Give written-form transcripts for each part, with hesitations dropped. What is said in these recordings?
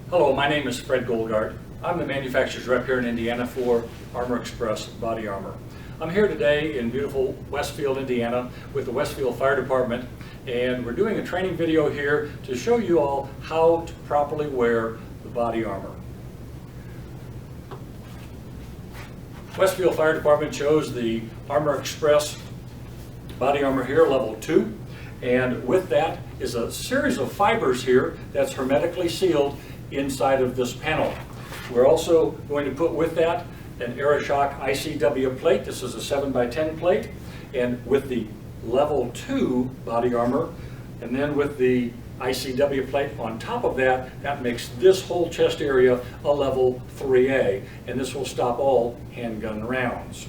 Hello, my name is Fred Goldgard. I'm the manufacturer's rep here in Indiana for Armor Express Body Armor. I'm here today in beautiful Westfield, Indiana with the Westfield Fire Department, and we're doing a training video here to show you all how to properly wear the body armor. Westfield Fire Department chose the Armor Express Body Armor here, level 2, and with that is a series of fibers here that's hermetically sealed inside of this panel. We're also going to put with that an AeroShock ICW plate. This is a 7x10 plate, and with the level 2 body armor, and then with the ICW plate on top of that, that makes this whole chest area a level 3A, and this will stop all handgun rounds.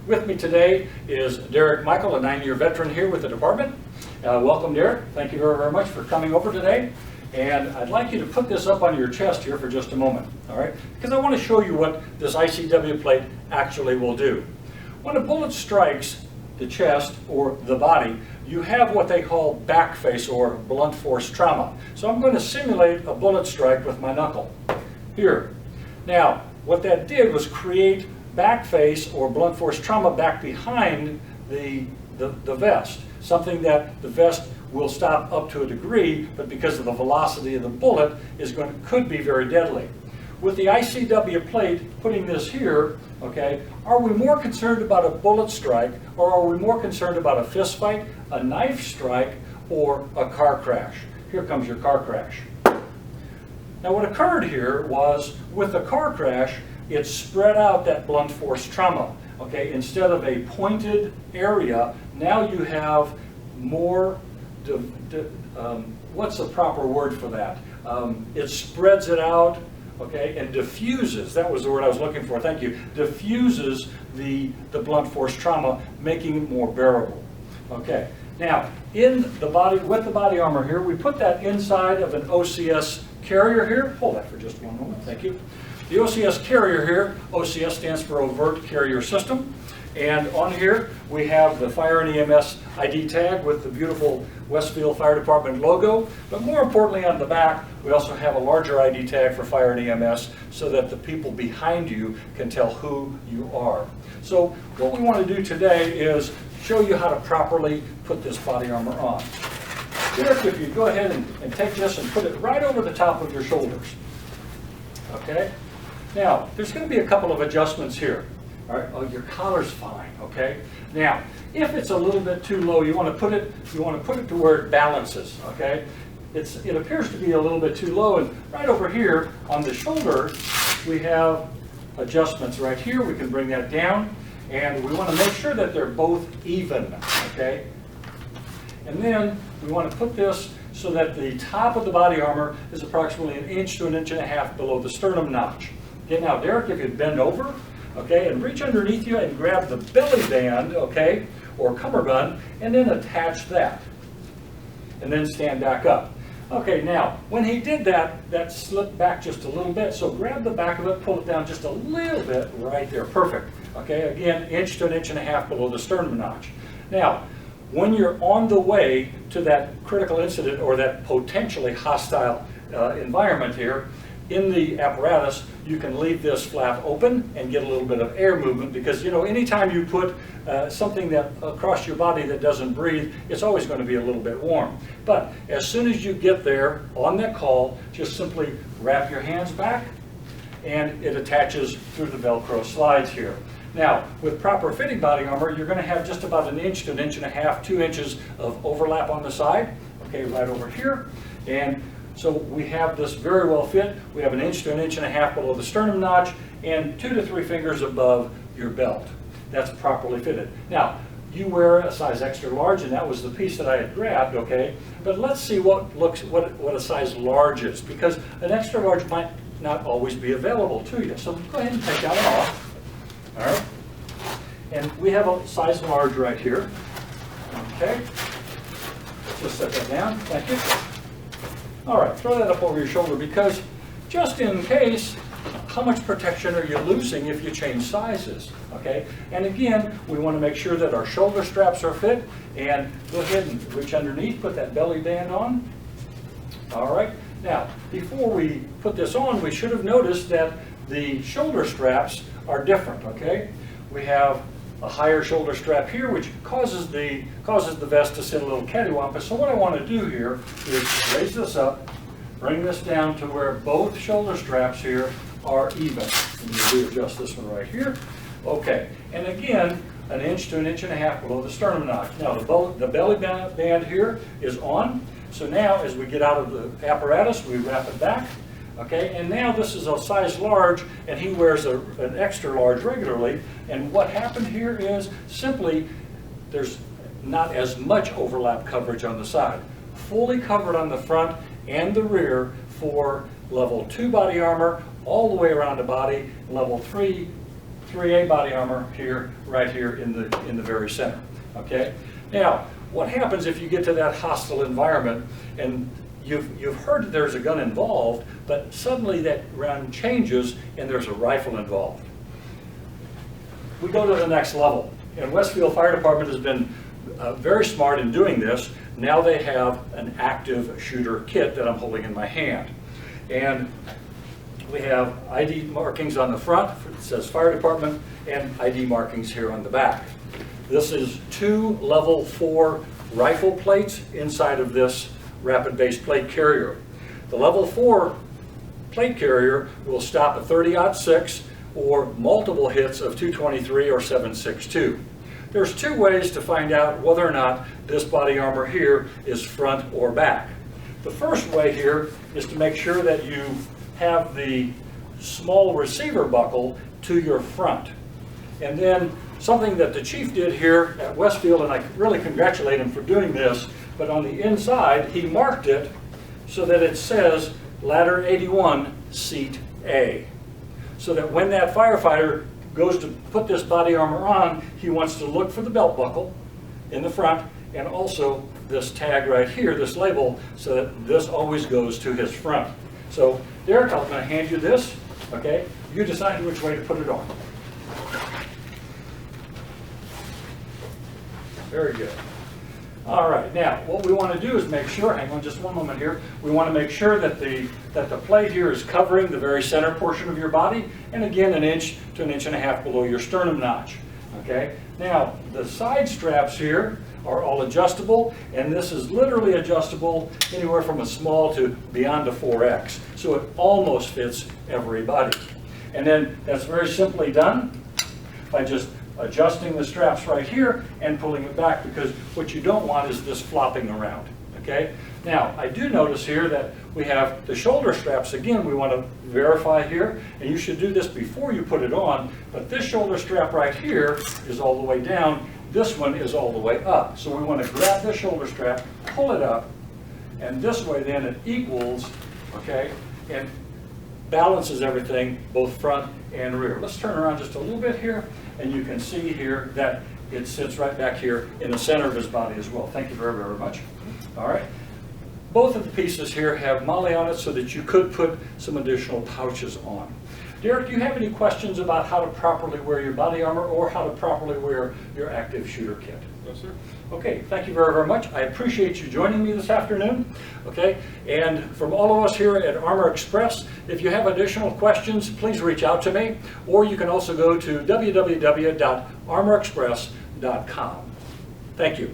With me today is Derek Michael, a 9-year veteran here with the department. Welcome, Derek. Thank you very, very much for coming over today. And I'd like you to put this up on your chest here for just a moment, all right? Because I want to show you what this ICW plate actually will do. When a bullet strikes the chest or the body, you have what they call back face or blunt force trauma. So I'm going to simulate a bullet strike with my knuckle here. Now, what that did was create back face or blunt force trauma back behind the vest, something that the vest will stop up to a degree, but because of the velocity of the bullet could be very deadly. With the ICW plate, putting this here, okay, are we more concerned about a bullet strike, or are we more concerned about a fist fight, a knife strike, or a car crash? Here comes your car crash. Now what occurred here was, with the car crash, it spread out that blunt force trauma. Okay, instead of a pointed area, now you have more, what's the proper word for that? It spreads it out, okay, and diffuses, that was the word I was looking for, thank you, diffuses the blunt force trauma, making it more bearable. Okay, now, with the body armor here, we put that inside of an OCS carrier here. Hold that for just one moment, thank you. The OCS carrier here, OCS stands for Overt Carrier System, and on here we have the Fire and EMS ID tag with the beautiful Westfield Fire Department logo, but more importantly on the back we also have a larger ID tag for Fire and EMS so that the people behind you can tell who you are. So what we want to do today is show you how to properly put this body armor on. Derek, if you go ahead and take this and put it right over the top of your shoulders. Okay? Now, there's going to be a couple of adjustments here. All right, your collar's fine, okay? Now, if it's a little bit too low, you want to put it to where it balances, okay? It appears to be a little bit too low, and right over here on the shoulder, we have adjustments right here. We can bring that down, and we want to make sure that they're both even, okay? And then we want to put this so that the top of the body armor is approximately 1 inch to 1.5 inches below the sternum notch. Okay, now Derek, if you bend over, okay, and reach underneath you and grab the belly band, okay, or cummerbund, and then attach that. And then stand back up. Okay, now, when he did that, that slipped back just a little bit, so grab the back of it, pull it down just a little bit right there. Perfect. Okay, again, 1 inch to 1.5 inches below the sternum notch. Now, when you're on the way to that critical incident or that potentially hostile environment here, in the apparatus, you can leave this flap open and get a little bit of air movement because, you know, anytime you put something that across your body that doesn't breathe, it's always going to be a little bit warm. But as soon as you get there on that call, just simply wrap your hands back and it attaches through the Velcro slides here. Now, with proper fitting body armor, you're going to have just about 1 inch to 1.5 inches, 2 inches of overlap on the side, okay, right over here. And so we have this very well fit. We have 1 inch to 1.5 inches below the sternum notch and 2 to 3 fingers above your belt. That's properly fitted. Now, you wear a size extra large, and that was the piece that I had grabbed, okay? But let's see what a size large is, because an extra large might not always be available to you. So go ahead and take that off. All right. And we have a size large right here. Okay. Just set that down. Thank you. All right, throw that up over your shoulder because just in case, how much protection are you losing if you change sizes, okay? And again, we want to make sure that our shoulder straps are fit, and go ahead and reach underneath, put that belly band on. All right, Now, before we put this on, we should have noticed that the shoulder straps are different, okay? We have a higher shoulder strap here, which causes the vest to sit a little cattywampus. So what I want to do here is raise this up, bring this down to where both shoulder straps here are even. And you adjust this one right here. Okay, and again, 1 inch to 1.5 inches below the sternum notch. Now the belly band here is on. So now as we get out of the apparatus, we wrap it back. Okay, and now this is a size large, and he wears an extra large regularly. And what happened here is simply there's not as much overlap coverage on the side. Fully covered on the front and the rear for level 2 body armor, all the way around the body, level 3A body armor here, right here in the very center. Okay, now what happens if you get to that hostile environment and you've heard that there's a gun involved, but suddenly that round changes and there's a rifle involved? We go to the next level. And Westfield Fire Department has been very smart in doing this. Now they have an active shooter kit that I'm holding in my hand. And we have ID markings on the front, it says Fire Department, and ID markings here on the back. This is 2 level 4 rifle plates inside of this rapid-based plate carrier. The level 4 plate carrier will stop a 30-06 or multiple hits of 223 or 7.62. There's 2 ways to find out whether or not this body armor here is front or back. The first way here is to make sure that you have the small receiver buckle to your front. And then something that the chief did here at Westfield, and I really congratulate him for doing this, but on the inside he marked it so that it says Ladder 81 Seat A. So that when that firefighter goes to put this body armor on, he wants to look for the belt buckle in the front and also this tag right here, this label, so that this always goes to his front. So Derek, I'm going to hand you this, okay? You decide which way to put it on. Very good. All right, now what we want to do is make sure, hang on just one moment here, we want to make sure that the plate here is covering the very center portion of your body, and again 1 inch to 1.5 inches below your sternum notch. Okay, now the side straps here are all adjustable, and this is literally adjustable anywhere from a small to beyond a 4X, so it almost fits everybody. And then that's very simply done by just adjusting the straps right here and pulling it back, because what you don't want is this flopping around. Okay, now I do notice here that we have the shoulder straps. Again, we want to verify here, and you should do this before you put it on, but this shoulder strap right here is all the way down, this one is all the way up. So we want to grab this shoulder strap, pull it up, and this way then it equals, okay, and balances everything both front and rear. Let's turn around just a little bit here, and you can see here that it sits right back here in the center of his body as well. Thank you very, very much. All right. Both of the pieces here have MOLLE on it so that you could put some additional pouches on. Derek, do you have any questions about how to properly wear your body armor or how to properly wear your active shooter kit? No, sir. Okay, thank you very, very much. I appreciate you joining me this afternoon. Okay, and from all of us here at Armor Express, if you have additional questions, please reach out to me, or you can also go to www.armorexpress.com. Thank you.